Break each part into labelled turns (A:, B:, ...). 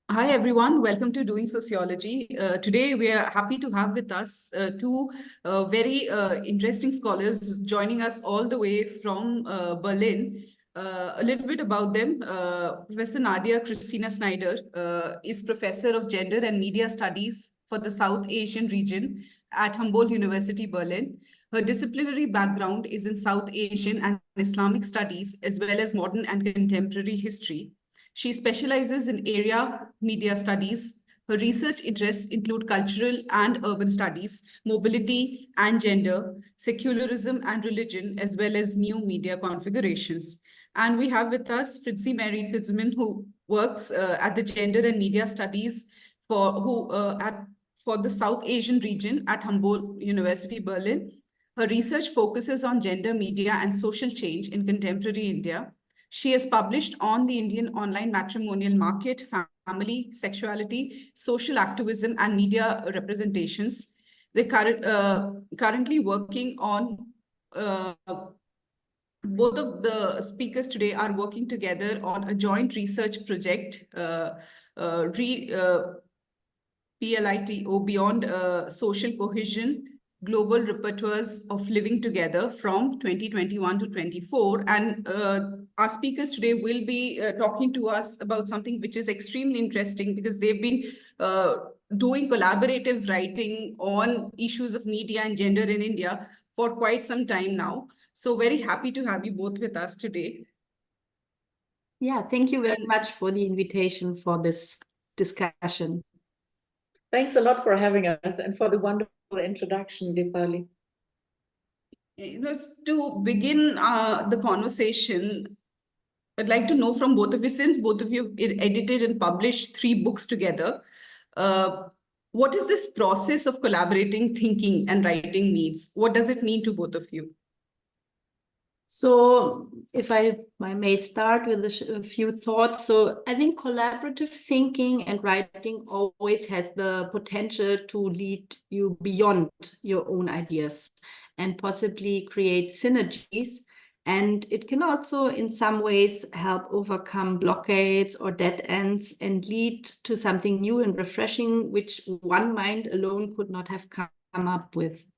A: Hi, everyone. Welcome to Doing Sociology. Today, we are happy to have with us two very interesting scholars joining us all the way from Berlin. A little bit about them. Professor Nadja-Christina Schneider is Professor of Gender and Media Studies for the South Asian region at Humboldt-University, Berlin. Her disciplinary background is in South Asian and Islamic studies, as well as modern and contemporary history. She specializes in area media studies. Her research interests include cultural and urban studies, mobility and gender, secularism and religion, as well as new media configurations. And we have with us Fritzi-Marie Titzmann, who works at the Gender and Media Studies for the South Asian region at Humboldt-University, Berlin. Her research focuses on gender, media, and social change in contemporary India. She has published on the Indian online matrimonial market, family, sexuality, social activism, and media representations. They're currently working on both of the speakers today are working together on a joint research project, RePLITO, Beyond Social Cohesion, Global Repertoires of Living Together from 2021 to 24. And our speakers today will be talking to us about something which is extremely interesting because they've been doing collaborative writing on issues of media and gender in India for quite some time now. So very happy to have you both with us today.
B: Yeah, thank you very much for the invitation for this discussion.
C: Thanks a lot for having us and for the wonderful introduction, Deepali.
A: To begin the conversation, I'd like to know from both of you, since both of you have edited and published 3 books together, what is this process of collaborating, thinking, and writing means? What does it mean to both of you?
B: So if I may start with a few thoughts. So I think collaborative thinking and writing always has the potential to lead you beyond your own ideas and possibly create synergies. And it can also, in some ways, help overcome blockades or dead ends and lead to something new and refreshing, which one mind alone could not have come up with.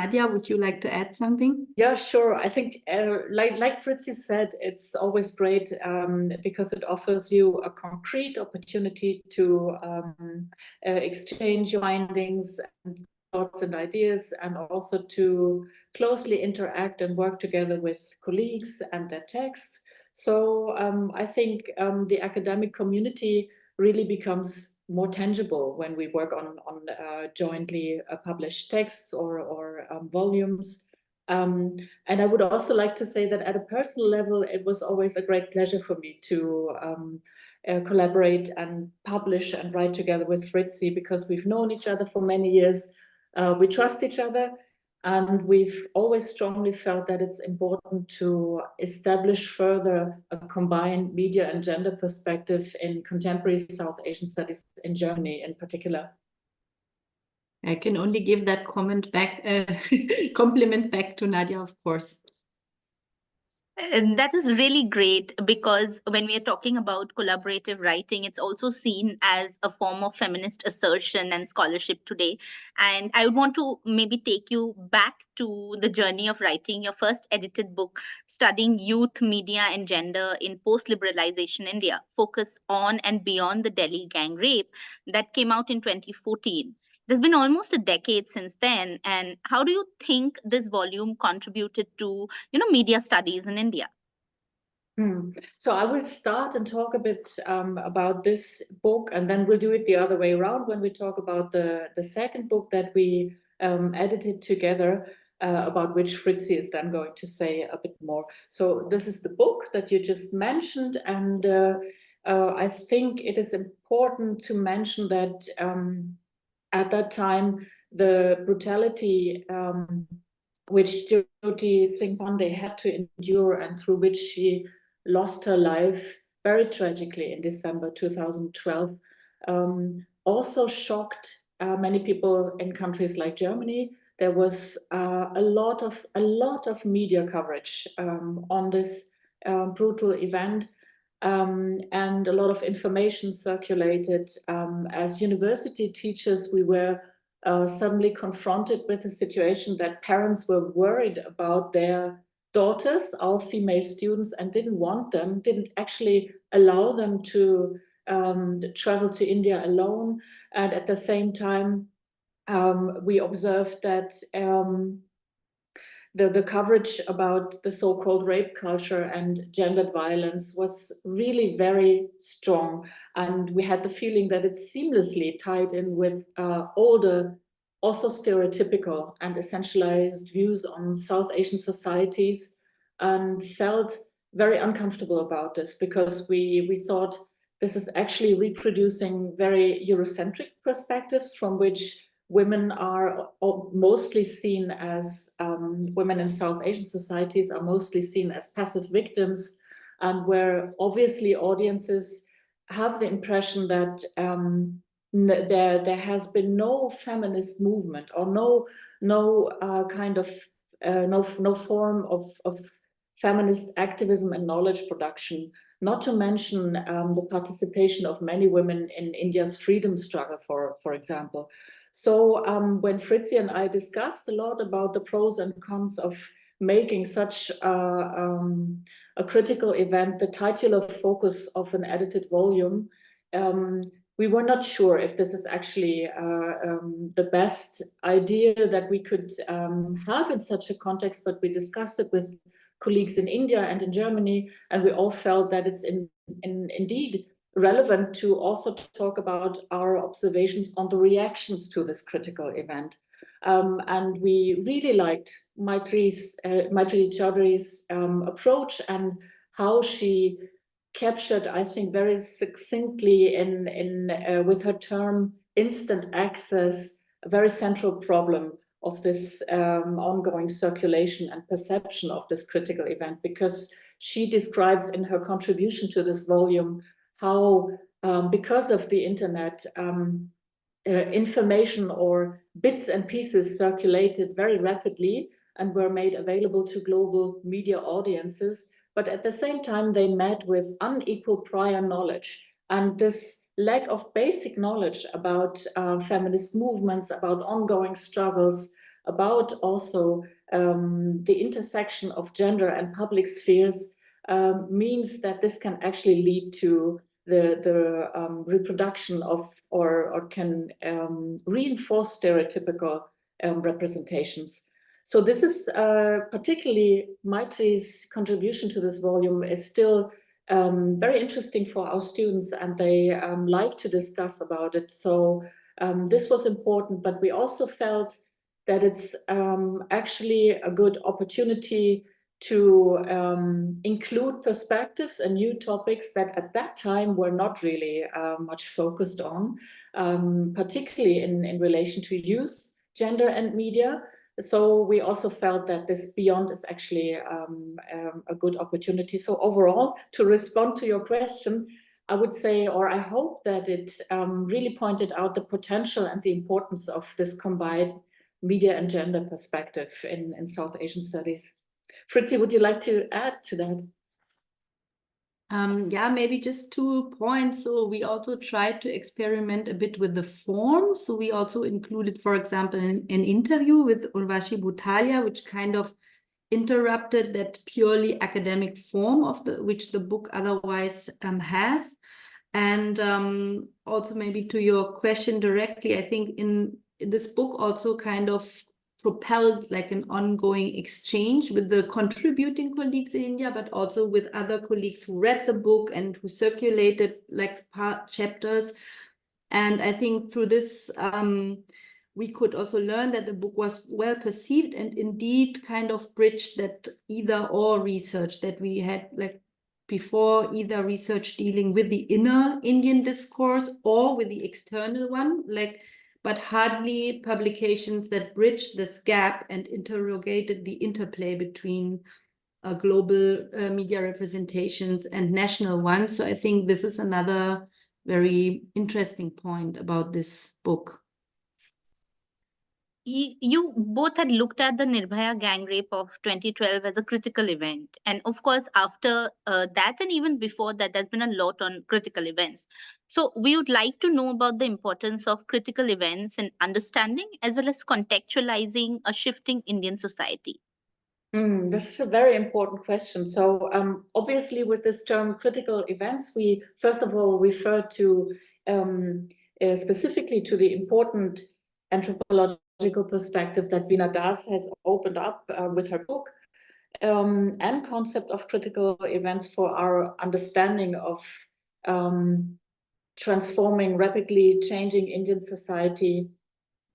B: Nadja, would you like to add something?
C: Yeah, sure. I think, like Fritzi said, it's always great because it offers you a concrete opportunity to exchange your findings and thoughts and ideas, and also to closely interact and work together with colleagues and their texts. So I think the academic community really becomes more tangible when we work on jointly published texts or volumes. And I would also like to say that at a personal level, it was always a great pleasure for me to collaborate and publish and write together with Fritzi, because we've known each other for many years. We trust each other. And we've always strongly felt that it's important to establish further a combined media and gender perspective in contemporary South Asian studies in Germany in particular.
B: I can only give that comment back, compliment back to Nadja, of course.
D: That is really great, because when we are talking about collaborative writing, it's also seen as a form of feminist assertion and scholarship today. And I would want to maybe take you back to the journey of writing your first edited book, Studying Youth, Media and Gender in Post-Liberalization India, Focus on and Beyond the Delhi Gang Rape, that came out in 2014. There's been almost a decade since then. And how do you think this volume contributed to, media studies in India?
C: So I will start and talk a bit about this book, and then we'll do it the other way around when we talk about the second book that we edited together, about which Fritzi is then going to say a bit more. So this is the book that you just mentioned, and I think it is important to mention that at that time, the brutality which Jyoti Singh Pandey had to endure and through which she lost her life very tragically in December 2012, also shocked many people in countries like Germany. There was a lot of media coverage on this brutal event. and a lot of information circulated. As university teachers, we were suddenly confronted with a situation that parents were worried about their daughters, our female students, and didn't actually allow them to travel to India alone. And at the same time, we observed that the coverage about the so-called rape culture and gendered violence was really very strong. And we had the feeling that it seamlessly tied in with all the also stereotypical and essentialized views on South Asian societies, and felt very uncomfortable about this, because we thought this is actually reproducing very Eurocentric perspectives from which women are mostly seen as, women in South Asian societies are mostly seen as passive victims, and where obviously audiences have the impression that there has been no feminist movement, or no form of feminist activism and knowledge production, not to mention the participation of many women in India's freedom struggle, for example. So when Fritzi and I discussed a lot about the pros and cons of making such a critical event the titular focus of an edited volume, we were not sure if this is actually the best idea that we could have in such a context, but we discussed it with colleagues in India and in Germany, and we all felt that it's indeed relevant to also talk about our observations on the reactions to this critical event. And we really liked Maitri Chaudhary's approach, and how she captured, I think, very succinctly with her term instant access, a very central problem of this ongoing circulation and perception of this critical event, because she describes in her contribution to this volume how, because of the internet, information or bits and pieces circulated very rapidly and were made available to global media audiences, but at the same time they met with unequal prior knowledge. And this lack of basic knowledge about feminist movements, about ongoing struggles, about also the intersection of gender and public spheres, means that this can actually lead to the reproduction of, or can reinforce stereotypical representations. So this is particularly Maitri's contribution to this volume is still very interesting for our students, and they like to discuss about it. So this was important, but we also felt that it's actually a good opportunity to include perspectives and new topics that at that time were not really much focused on, particularly in relation to youth, gender and media. So we also felt that this beyond is actually a good opportunity. So overall, to respond to your question, I would say, or I hope that it really pointed out the potential and the importance of this combined media and gender perspective in South Asian studies. Fritzi, would you like to add to that?
B: Yeah, maybe just 2 points. So we also tried to experiment a bit with the form. So we also included, for example, an interview with Urvashi Bhutalia, which kind of interrupted that purely academic form of which the book otherwise has. And also maybe to your question directly, I think in this book also kind of propelled like an ongoing exchange with the contributing colleagues in India, but also with other colleagues who read the book and who circulated like chapters. And I think through this, we could also learn that the book was well perceived and indeed kind of bridged that either or research that we had like before, either research dealing with the inner Indian discourse or with the external one, like, but hardly publications that bridged this gap and interrogated the interplay between global media representations and national ones. So I think this is another very interesting point about this book.
D: you both had looked at the Nirbhaya gang rape of 2012 as a critical event. And of course, after that, and even before that, there's been a lot on critical events. So we would like to know about the importance of critical events in understanding as well as contextualizing a shifting Indian society.
C: This is a very important question. So obviously with this term critical events, we first of all refer to specifically to the important anthropological perspective that Veena Das has opened up with her book and concept of critical events for our understanding of transforming, rapidly changing Indian society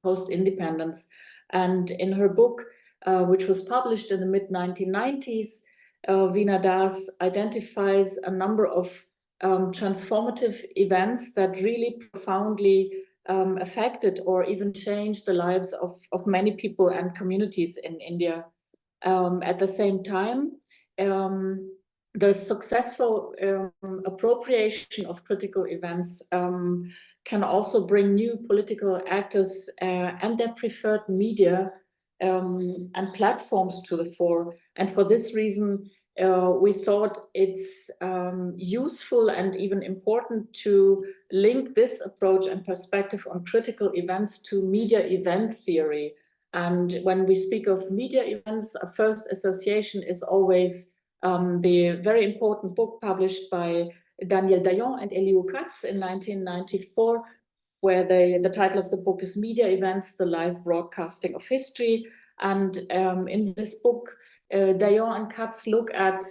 C: post-independence. And in her book, which was published in the mid-1990s, Veena Das identifies a number of transformative events that really profoundly affected or even changed the lives of many people and communities in India. At the same time, the successful appropriation of critical events can also bring new political actors and their preferred media and platforms to the fore. And for this reason, we thought it's useful and even important to link this approach and perspective on critical events to media event theory. And when we speak of media events, a first association is always the very important book published by Daniel Dayan and Elihu Katz in 1994, where the title of the book is Media Events, the Live Broadcasting of History. And in this book, Dayan and Katz look at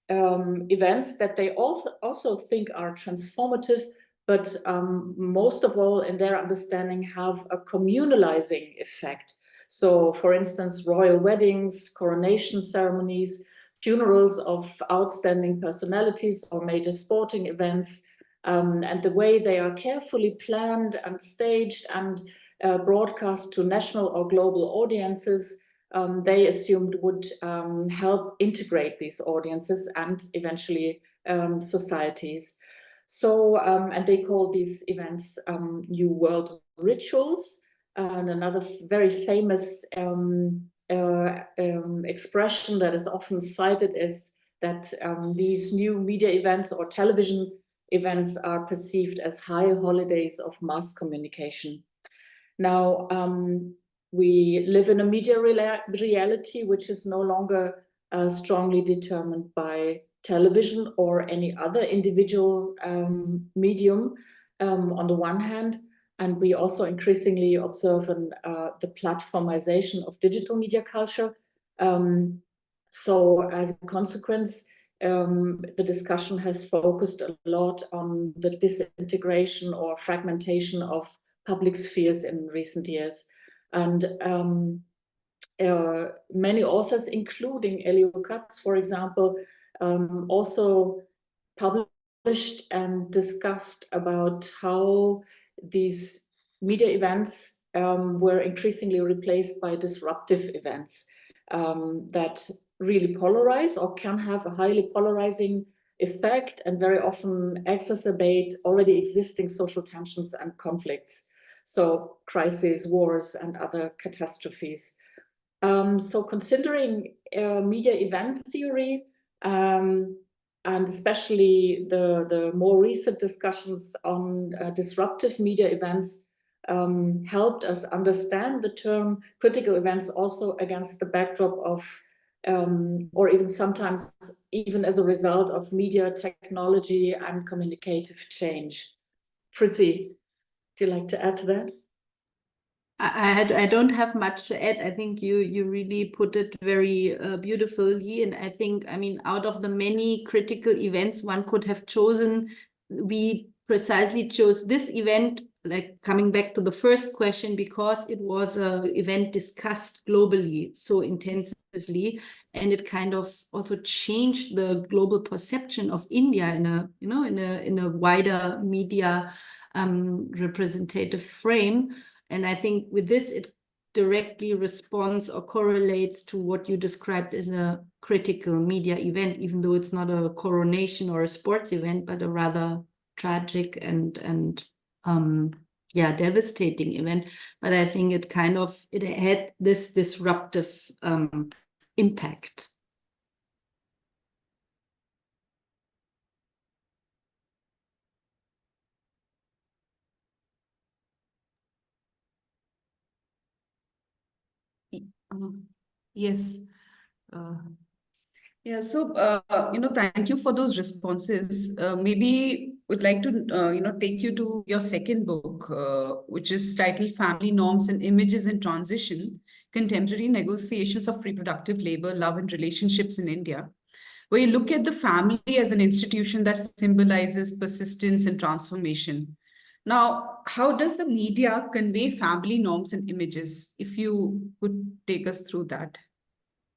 C: events that they also think are transformative, but most of all, in their understanding, have a communalizing effect. So, for instance, royal weddings, coronation ceremonies, funerals of outstanding personalities or major sporting events, and the way they are carefully planned and staged and broadcast to national or global audiences, they assumed would help integrate these audiences and eventually societies. So, and they call these events New World Rituals. And another very famous expression that is often cited is that these new media events or television events are perceived as high holidays of mass communication. Now, we live in a media reality which is no longer strongly determined by television or any other individual medium on the one hand, and we also increasingly observe the platformization of digital media culture. So as a consequence, the discussion has focused a lot on the disintegration or fragmentation of public spheres in recent years. And many authors, including Elihu Katz, for example, also published and discussed about how these media events were increasingly replaced by disruptive events that really polarize or can have a highly polarizing effect and very often exacerbate already existing social tensions and conflicts. So crises, wars, and other catastrophes. So considering media event theory, and especially the more recent discussions on disruptive media events helped us understand the term critical events also against the backdrop of, or even sometimes even as a result of media technology and communicative change. Fritzi, would you like to add to that?
B: I don't have much to add. I think you really put it very beautifully. And I think, I mean, out of the many critical events one could have chosen, we precisely chose this event, like coming back to the first question, because it was an event discussed globally so intensively, and it kind of also changed the global perception of India in a, you know, in a wider media representative frame. And I think with this, it directly responds or correlates to what you described as a critical media event, even though it's not a coronation or a sports event, but a rather tragic and yeah, devastating event, but I think it had this disruptive impact.
A: Yes. Yeah, so thank you for those responses. Maybe would like to take you to your second book, which is titled "Family Norms and Images in Transition: Contemporary Negotiations of Reproductive Labor, Love and Relationships in India," where you look at the family as an institution that symbolizes persistence and transformation. Now, how does the media convey family norms and images? If you could take us through that.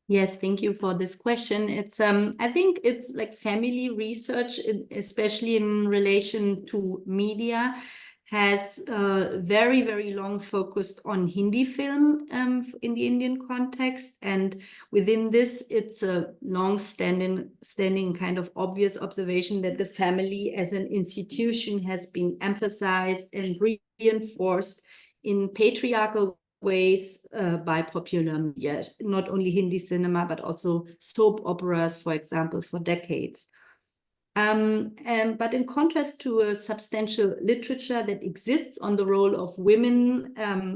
B: Yes, thank you for this question. It's I think it's like family research, especially in relation to media, has very, very long focused on Hindi film in the Indian context. And within this, it's a standing kind of obvious observation that the family as an institution has been emphasized and reinforced in patriarchal ways by popular media, not only Hindi cinema, but also soap operas, for example, for decades. But in contrast to a substantial literature that exists on the role of women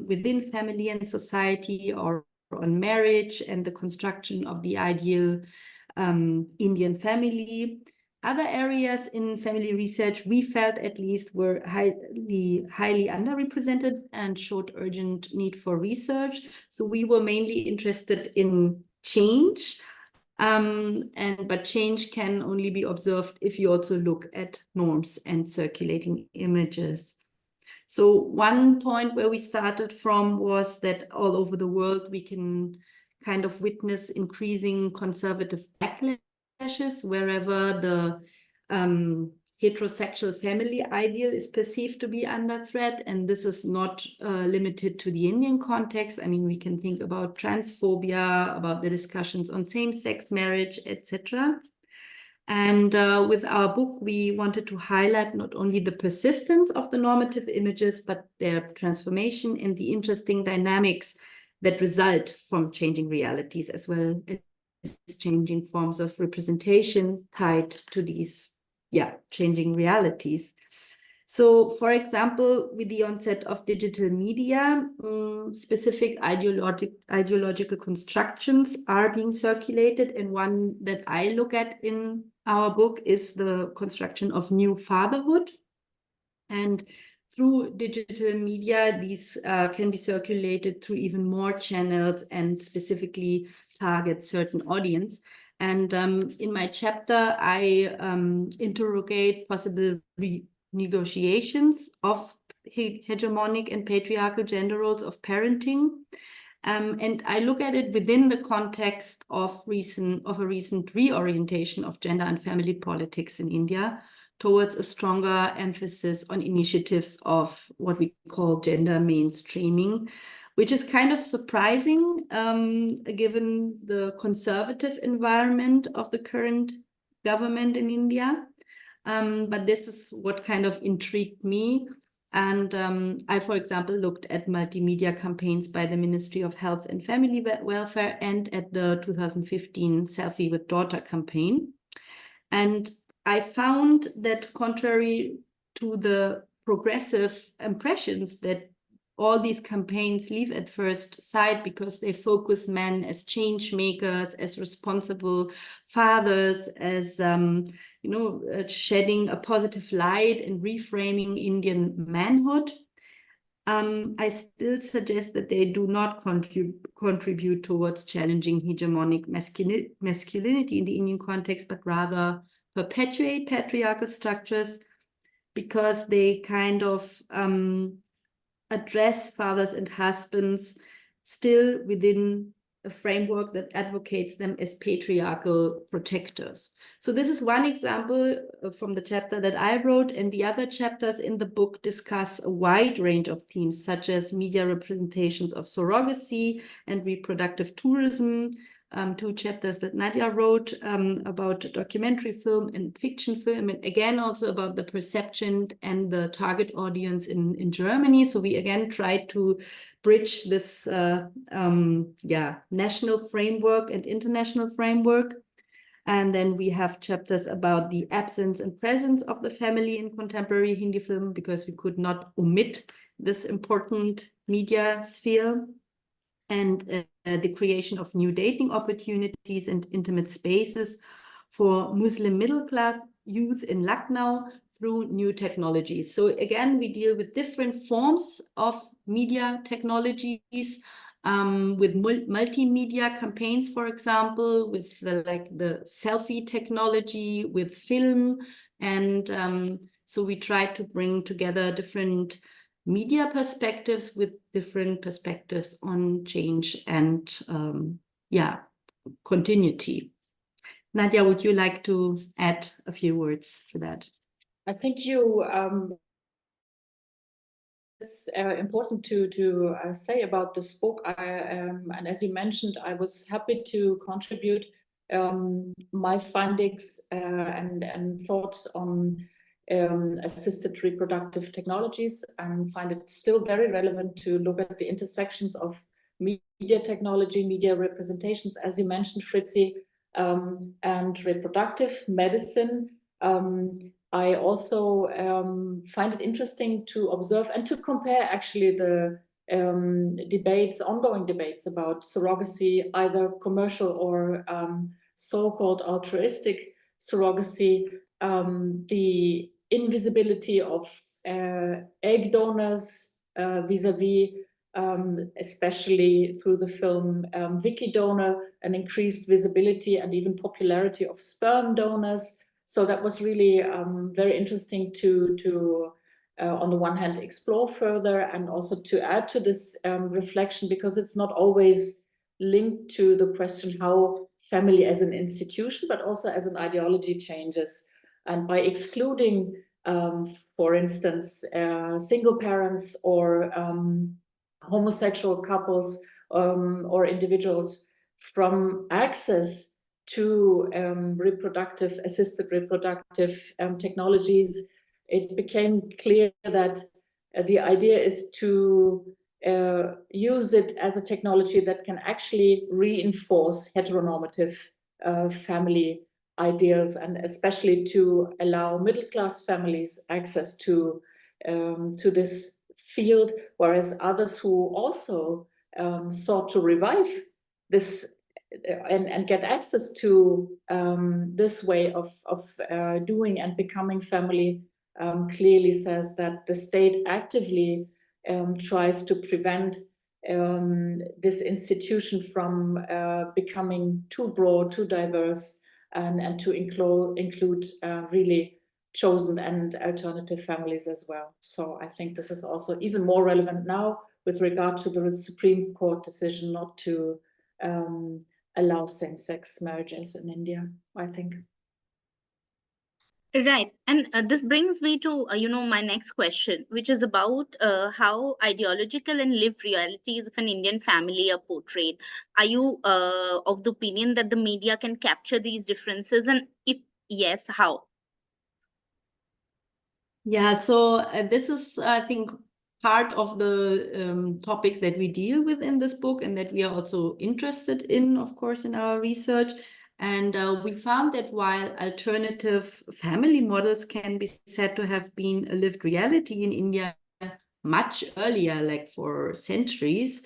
B: within family and society, or on marriage and the construction of the ideal Indian family, other areas in family research, we felt at least, were highly underrepresented and showed urgent need for research. So we were mainly interested in change, but change can only be observed if you also look at norms and circulating images. So one point where we started from was that all over the world we can kind of witness increasing conservative backlashes wherever the heterosexual family ideal is perceived to be under threat. And this is not limited to the Indian context. I mean, we can think about transphobia, about the discussions on same-sex marriage, etc. And with our book, we wanted to highlight not only the persistence of the normative images, but their transformation and the interesting dynamics that result from changing realities, as well as changing forms of representation tied to these changing realities. So, for example, with the onset of digital media, specific ideological constructions are being circulated. And one that I look at in our book is the construction of new fatherhood. And through digital media, these can be circulated through even more channels and specifically target certain audience. And in my chapter, I interrogate possible negotiations of hegemonic and patriarchal gender roles of parenting. And I look at it within the context of a recent reorientation of gender and family politics in India towards a stronger emphasis on initiatives of what we call gender mainstreaming, which is kind of surprising given the conservative environment of the current government in India. But this is what kind of intrigued me. And I, for example, looked at multimedia campaigns by the Ministry of Health and Family Welfare and at the 2015 Selfie with Daughter campaign. And I found that contrary to the progressive impressions that all these campaigns leave at first sight, because they focus men as change makers, as responsible fathers, as shedding a positive light and reframing Indian manhood, I still suggest that they do not contribute towards challenging hegemonic masculinity in the Indian context, but rather perpetuate patriarchal structures, because they kind of address fathers and husbands still within a framework that advocates them as patriarchal protectors. So this is one example from the chapter that I wrote, and the other chapters in the book discuss a wide range of themes, such as media representations of surrogacy and reproductive tourism, 2 chapters that Nadja wrote about documentary film and fiction film, and again also about the perception and the target audience in Germany. So we again tried to bridge this national framework and international framework. And then we have chapters about the absence and presence of the family in contemporary Hindi film, because we could not omit this important media sphere. And the creation of new dating opportunities and intimate spaces for Muslim middle-class youth in Lucknow through new technologies. So again, we deal with different forms of media technologies, with multimedia campaigns, for example, with the selfie technology, with film. And so we try to bring together different media perspectives with different perspectives on change and continuity. Nadja, would you like to add a few words for that?
C: I think you it's important to say about this book. And as you mentioned, I was happy to contribute my findings and thoughts on assisted reproductive technologies, and find it still very relevant to look at the intersections of media technology, media representations, as you mentioned, Fritzi, and reproductive medicine. I also find it interesting to observe and to compare actually the ongoing debates about surrogacy, either commercial or so-called altruistic surrogacy, the invisibility of egg donors vis-a-vis, especially through the film Wiki Donor, an increased visibility and even popularity of sperm donors. So that was really very interesting to on the one hand, explore further, and also to add to this reflection, because it's not always linked to the question how family as an institution, but also as an ideology changes. And by excluding, for instance, single parents or homosexual couples or individuals from access to assisted reproductive technologies, it became clear that the idea is to use it as a technology that can actually reinforce heteronormative family ideals, and especially to allow middle-class families access to this field, whereas others who also sought to revive this and get access to this way of doing and becoming family, clearly says that the state actively tries to prevent this institution from becoming too broad, too diverse, and to include really chosen and alternative families as well. So I think this is also even more relevant now with regard to the Supreme Court decision not to allow same-sex marriages in India, I think.
D: Right. And this brings me to, my next question, which is about how ideological and lived realities of an Indian family are portrayed. Are you of the opinion that the media can capture these differences? And if yes, how?
B: Yeah, so this is, I think, part of the topics that we deal with in this book, and that we are also interested in, of course, in our research. And we found that while alternative family models can be said to have been a lived reality in India much earlier, like for centuries,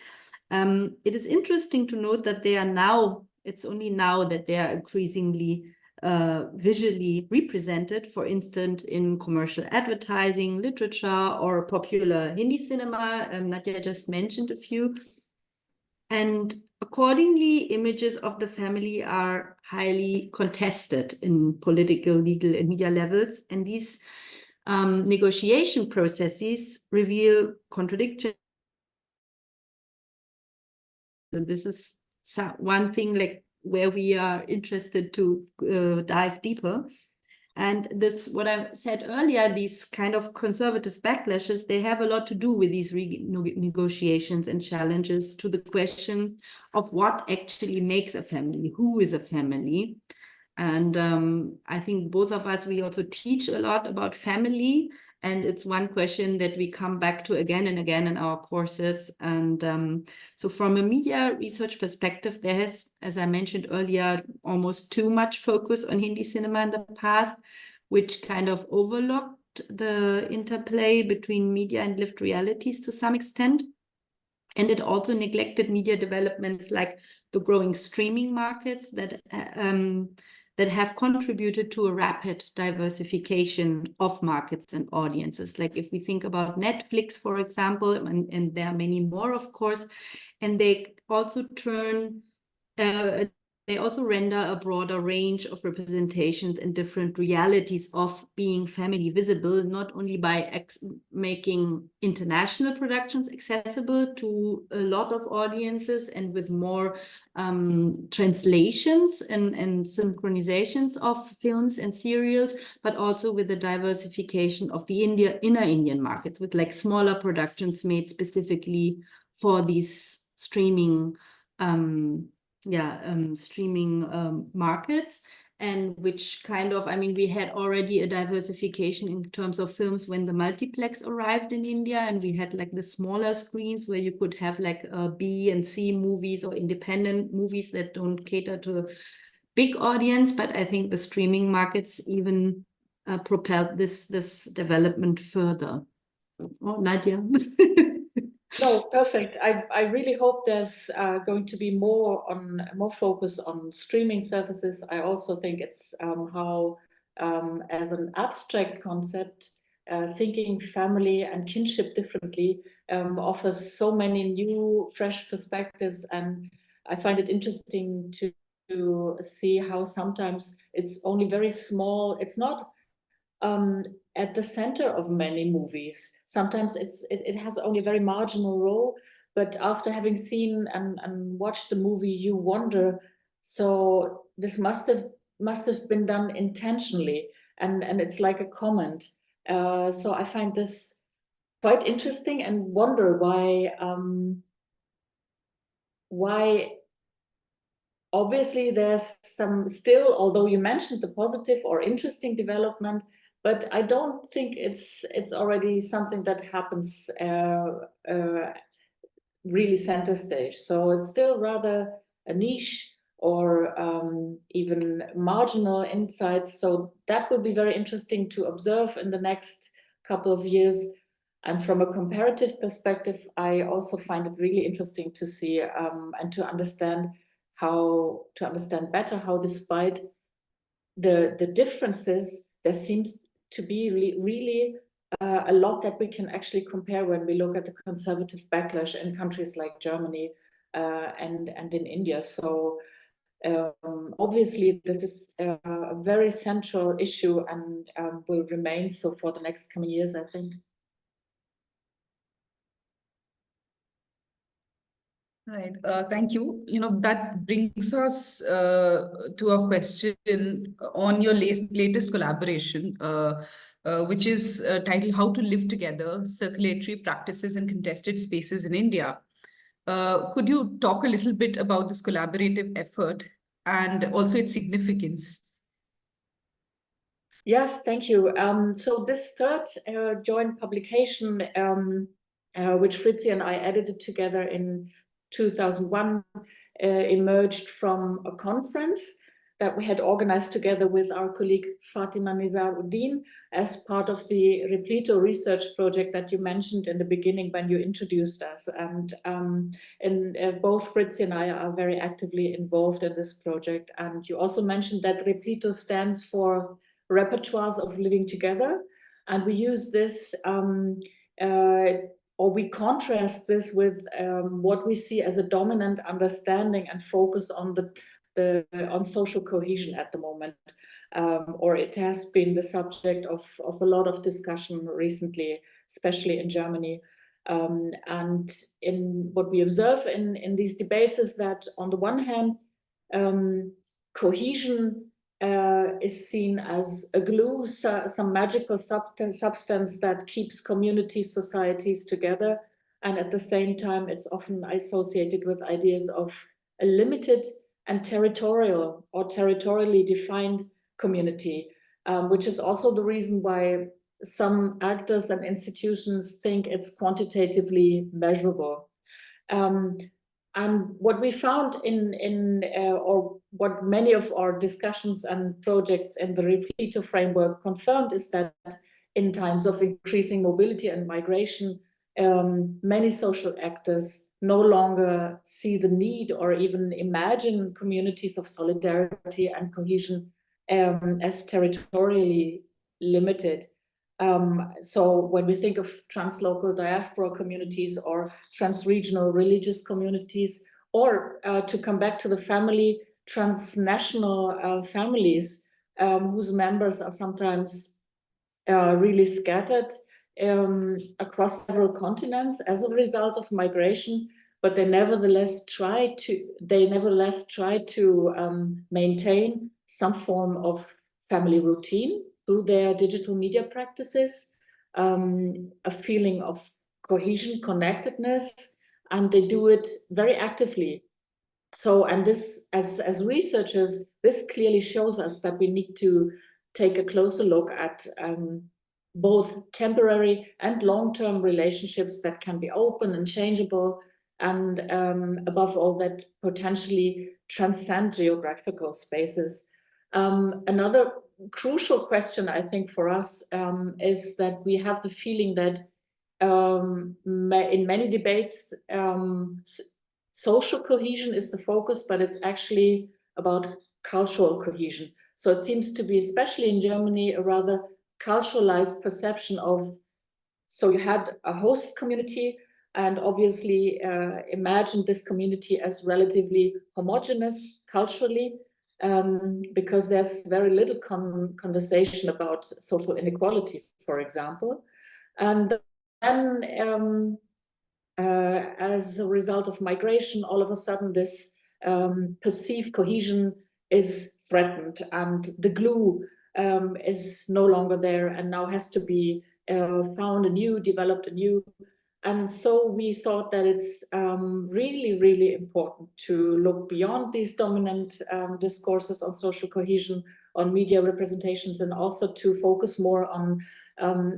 B: it is interesting to note that they are now, it's only now that they are increasingly visually represented, for instance, in commercial advertising, literature, or popular Hindi cinema. Nadja just mentioned a few. And accordingly, images of the family are highly contested in political, legal, and media levels. And these negotiation processes reveal contradictions. And this is one thing like where we are interested to dive deeper. And this, what I said earlier, these kind of conservative backlashes, they have a lot to do with these negotiations and challenges to the question of what actually makes a family, who is a family. And I think both of us, we also teach a lot about family. And it's one question that we come back to again and again in our courses. And so from a media research perspective, there has, as I mentioned earlier, almost too much focus on Hindi cinema in the past, which kind of overlooked the interplay between media and lived realities to some extent. And it also neglected media developments like the growing streaming markets that have contributed to a rapid diversification of markets and audiences. Like if we think about Netflix, for example, and there are many more, of course, and they also they also render a broader range of representations and different realities of being family visible, not only by making international productions accessible to a lot of audiences and with more translations and synchronizations of films and serials, but also with the diversification of the inner Indian market, with like smaller productions made specifically for these streaming markets, and which kind of, I mean, we had already a diversification in terms of films when the multiplex arrived in India, and we had like the smaller screens where you could have like B and C movies or independent movies that don't cater to a big audience. But I think the streaming markets even propelled this development further. Oh, Nadja.
C: No, perfect. I really hope there's going to be more focus on streaming services. I also think it's how, as an abstract concept, thinking family and kinship differently offers so many new, fresh perspectives. And I find it interesting to see how sometimes it's only very small. It's not at the center of many movies. Sometimes it has only a very marginal role, but after having seen and watched the movie, you wonder, so this must have been done intentionally, and it's like a comment. So I find this quite interesting and wonder why obviously there's some still, although you mentioned the positive or interesting development, but I don't think it's already something that happens really center stage. So it's still rather a niche or even marginal insights. So that will be very interesting to observe in the next couple of years. And from a comparative perspective, I also find it really interesting to see and to understand better how, despite the differences, there seems to be really a lot that we can actually compare when we look at the conservative backlash in countries like Germany and in India. So obviously this is a very central issue and will remain so for the next coming years, I think.
A: Right. Thank you. You know, that brings us to a question on your latest collaboration, which is titled How to Live Together, Circulatory Practices in Contested Spaces in India. Could you talk a little bit about this collaborative effort and also its significance?
C: Yes, thank you. So this third joint publication, which Fritzi and I edited together in 2001, emerged from a conference that we had organized together with our colleague Fatima Nizaruddin as part of the RePLITO research project that you mentioned in the beginning when you introduced us. And both Fritzi and I are very actively involved in this project. And you also mentioned that RePLITO stands for Repertoires of Living Together. And we use this or we contrast this with what we see as a dominant understanding and focus on on social cohesion at the moment, or it has been the subject of a lot of discussion recently, especially in Germany. And in what we observe in these debates is that on the one hand, cohesion is seen as a glue, some magical substance that keeps communities, societies together. And at the same time, it's often associated with ideas of a limited and territorial or territorially defined community, which is also the reason why some actors and institutions think it's quantitatively measurable. And what we found or what many of our discussions and projects in the RePLITO framework confirmed is that in times of increasing mobility and migration, many social actors no longer see the need or even imagine communities of solidarity and cohesion as territorially limited. So when we think of translocal diaspora communities or transregional religious communities, or to come back to the family, transnational families whose members are sometimes really scattered across several continents as a result of migration, but they nevertheless try to maintain some form of family routine through their digital media practices, a feeling of cohesion, connectedness, and they do it very actively. So, and this, as researchers, this clearly shows us that we need to take a closer look at both temporary and long-term relationships that can be open and changeable, and above all, that potentially transcend geographical spaces. Another crucial question, I think, for us is that we have the feeling that in many debates, social cohesion is the focus, but it's actually about cultural cohesion. So it seems to be, especially in Germany, a rather culturalized perception of, so you had a host community and obviously imagined this community as relatively homogeneous culturally, because there's very little conversation about social inequality, for example. And then as a result of migration, all of a sudden this perceived cohesion is threatened, and the glue is no longer there and now has to be found anew, developed anew. And so we thought that it's really, really important to look beyond these dominant discourses on social cohesion, on media representations, and also to focus more on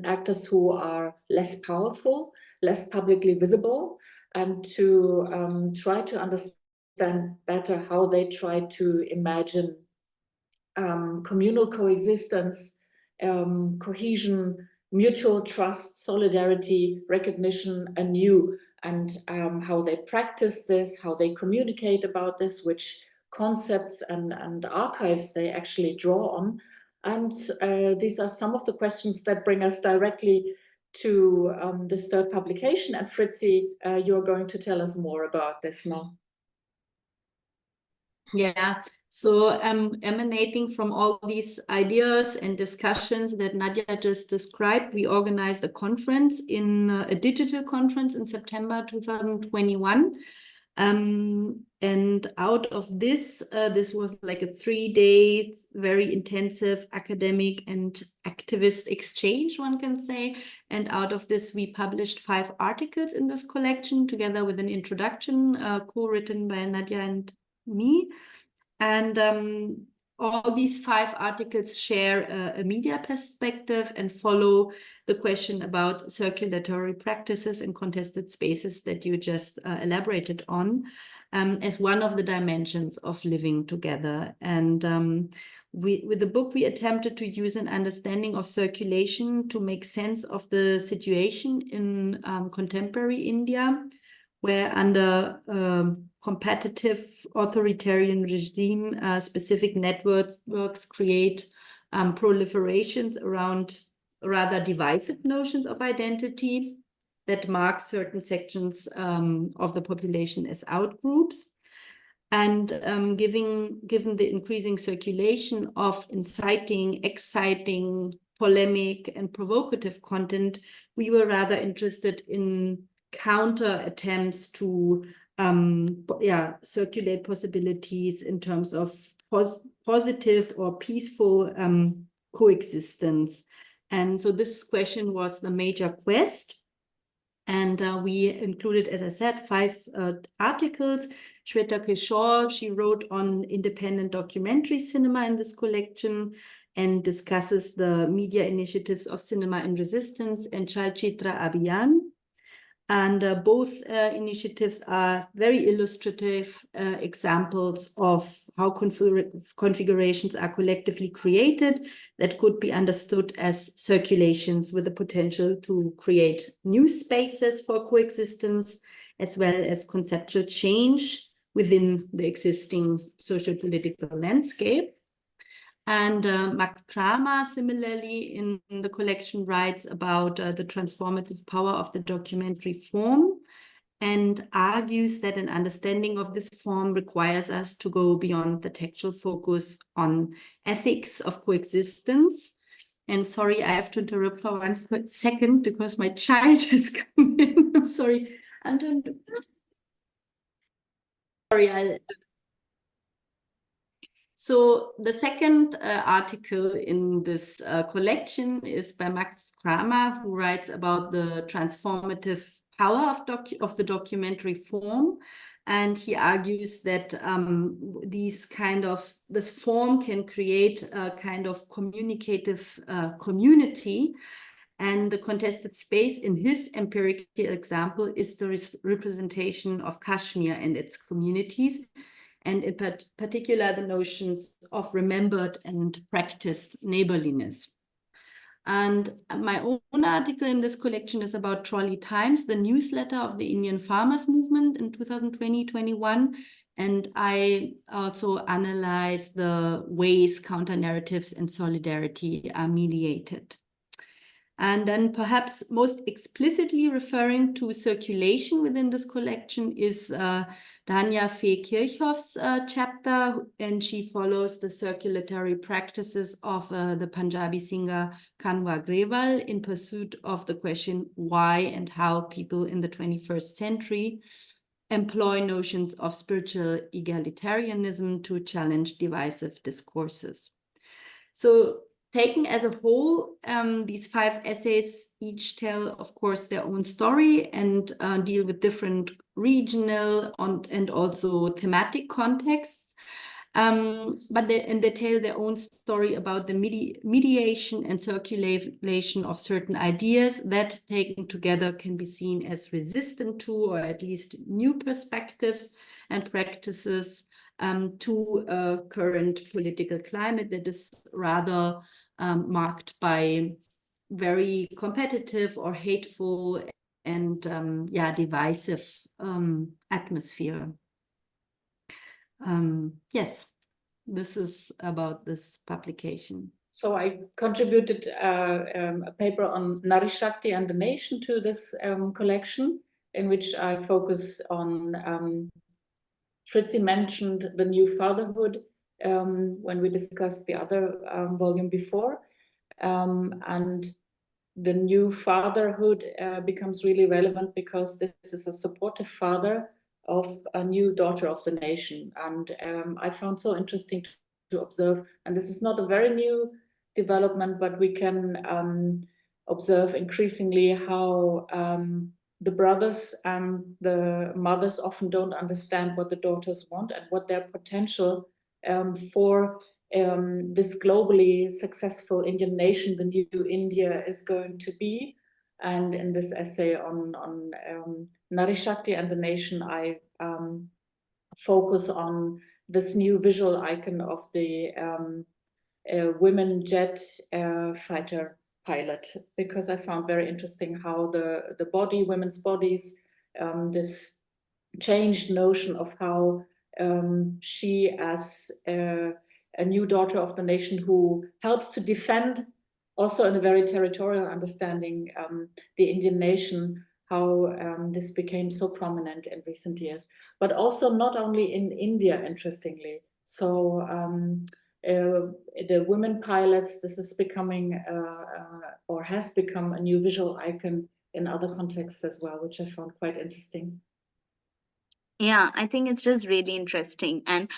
C: actors who are less powerful, less publicly visible, and to try to understand better how they try to imagine communal coexistence, cohesion, mutual trust, solidarity, recognition anew, and how they practice this, how they communicate about this, which concepts and archives they actually draw on. And these are some of the questions that bring us directly to this third publication. And Fritzi, you're going to tell us more about this now.
B: Yeah, so emanating from all these ideas and discussions that Nadja just described, we organized a conference, a digital conference in September 2021. And out of this, this was like a 3-day, very intensive academic and activist exchange, one can say. And out of this, we published 5 articles in this collection, together with an introduction co-written by Nadja and me. And all these 5 articles share a media perspective and follow the question about circulatory practices in contested spaces that you just elaborated on as one of the dimensions of living together. And with the book, we attempted to use an understanding of circulation to make sense of the situation in contemporary India, where under competitive authoritarian regime, specific networks create proliferations around rather divisive notions of identity that mark certain sections of the population as outgroups. And given the increasing circulation of inciting, exciting, polemic, and provocative content, we were rather interested in counter attempts to circulate possibilities in terms of positive or peaceful coexistence. And so this question was the major quest. And we included, as I said, 5 articles. Shweta Kishore, she wrote on independent documentary cinema in this collection and discusses the media initiatives of Cinema in Resistance and Chalchitra Abhiyan. And both initiatives are very illustrative examples of how configurations are collectively created that could be understood as circulations with the potential to create new spaces for coexistence, as well as conceptual change within the existing social political landscape. And Max Kramer, similarly, in the collection writes about the transformative power of the documentary form and argues that an understanding of this form requires us to go beyond the textual focus on ethics of coexistence. And sorry, I have to interrupt for 1 second because my child has come in. I'm sorry. Anton. Sorry, So the second article in this collection is by Max Kramer, who writes about the transformative power of the documentary form. And he argues that this form can create a kind of communicative community. And the contested space in his empirical example is the representation of Kashmir and its communities, and in particular, the notions of remembered and practiced neighborliness. And my own article in this collection is about Trolley Times, the newsletter of the Indian farmers movement in 2020-21. And I also analyze the ways counter-narratives and solidarity are mediated. And then perhaps most explicitly referring to circulation within this collection is Dania Fee Kirchhoff's chapter, and she follows the circulatory practices of the Punjabi singer Kanwar Grewal in pursuit of the question why and how people in the 21st century employ notions of spiritual egalitarianism to challenge divisive discourses. So taken as a whole, these 5 essays each tell, of course, their own story and deal with different regional and also thematic contexts. But they tell their own story about the mediation and circulation of certain ideas that, taken together, can be seen as resistant to, or at least new perspectives and practices to a current political climate that is rather marked by very competitive or hateful and divisive atmosphere. Yes, this is about this publication.
C: So I contributed a paper on Nari Shakti and the nation to this collection, in which I focus on Fritzi mentioned the new fatherhood when we discussed the other volume before. And the new fatherhood becomes really relevant because this is a supportive father of a new daughter of the nation. And I found so interesting to observe, and this is not a very new development, but we can observe increasingly how the brothers and the mothers often don't understand what the daughters want and what their potential for this globally successful Indian nation, the new India, is going to be. And in this essay on Nari Shakti and the nation, I focus on this new visual icon of the women jet fighter pilot, because I found very interesting how the body, women's bodies, this changed notion of how she, as a new daughter of the nation who helps to defend, also in a very territorial understanding, the Indian nation, how this became so prominent in recent years. But also not only in India, interestingly. So the women pilots, this is becoming or has become a new visual icon in other contexts as well, which I found quite interesting.
D: Yeah, I think it's just really interesting. And,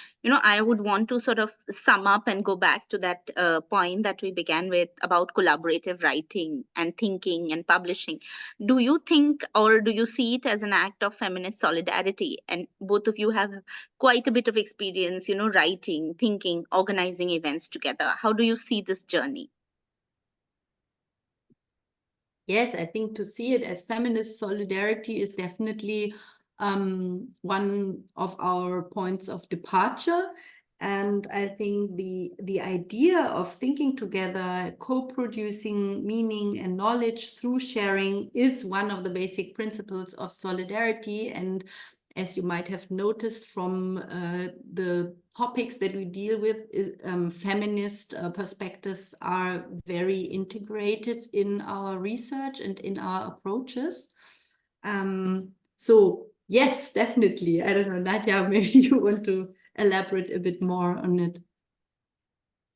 D: I would want to sort of sum up and go back to that point that we began with about collaborative writing and thinking and publishing. Do you think, or do you see it as an act of feminist solidarity? And both of you have quite a bit of experience, writing, thinking, organizing events together. How do you see this journey?
B: Yes, I think to see it as feminist solidarity is definitely one of our points of departure. And I think the idea of thinking together, co-producing meaning and knowledge through sharing is one of the basic principles of solidarity. And as you might have noticed from the topics that we deal with, feminist perspectives are very integrated in our research and in our approaches. So yes, definitely. I don't know, Nadja, maybe you want to elaborate a bit more on it.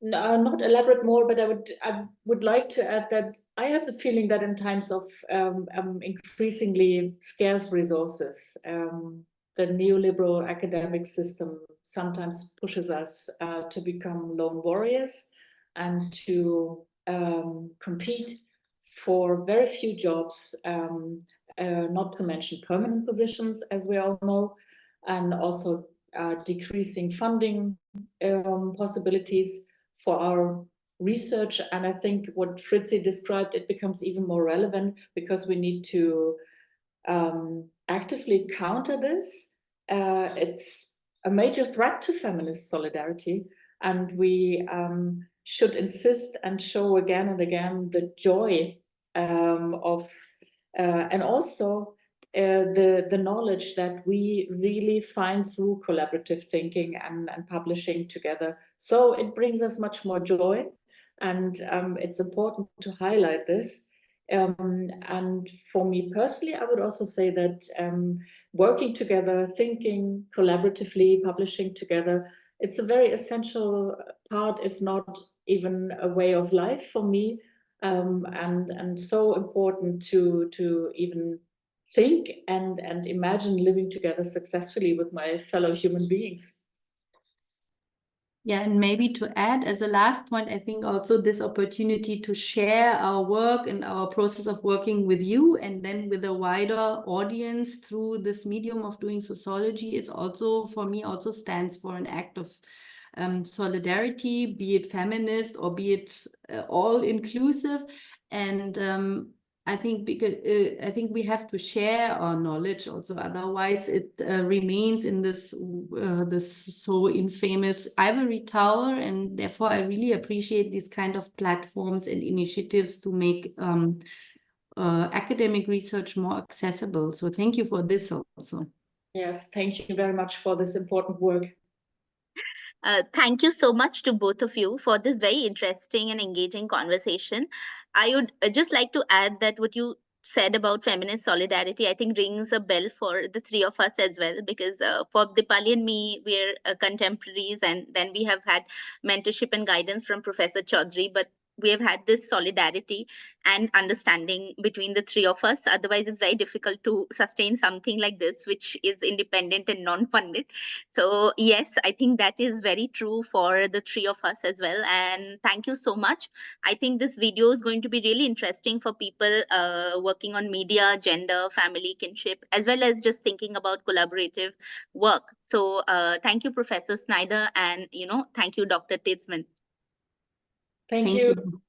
C: No, not elaborate more, but I would like to add that I have the feeling that in times of increasingly scarce resources, the neoliberal academic system sometimes pushes us to become lone warriors and to compete for very few jobs, not to mention permanent positions, as we all know, and also decreasing funding possibilities for our research. And I think what Fritzi described, it becomes even more relevant because we need to actively counter this. It's a major threat to feminist solidarity, and we should insist and show again and again the joy of and also the knowledge that we really find through collaborative thinking and publishing together. So it brings us much more joy, and it's important to highlight this. And for me personally, I would also say that working together, thinking collaboratively, publishing together, it's a very essential part, if not even a way of life for me, and so important to even think and imagine living together successfully with my fellow human beings.
B: Yeah, and maybe to add as a last point, I think also this opportunity to share our work and our process of working with you and then with a wider audience through this medium of doing sociology is also, for me, also stands for an act of solidarity, be it feminist or be it all inclusive. And I think because I think we have to share our knowledge also, otherwise it remains in this this so infamous ivory tower. And therefore, I really appreciate these kind of platforms and initiatives to make academic research more accessible. So thank you for this also.
C: Yes, thank you very much for this important work.
D: Thank you so much to both of you for this very interesting and engaging conversation. I would just like to add that what you said about feminist solidarity, I think rings a bell for the three of us as well, because for Deepali and me, we're contemporaries, and then we have had mentorship and guidance from Professor Chaudhary, but we have had this solidarity and understanding between the three of us. Otherwise, it's very difficult to sustain something like this, which is independent and non-funded. So yes, I think that is very true for the three of us as well. And thank you so much. I think this video is going to be really interesting for people working on media, gender, family, kinship, as well as just thinking about collaborative work. So thank you, Professor Schneider, and thank you, Dr. Titzmann.
C: Thank you.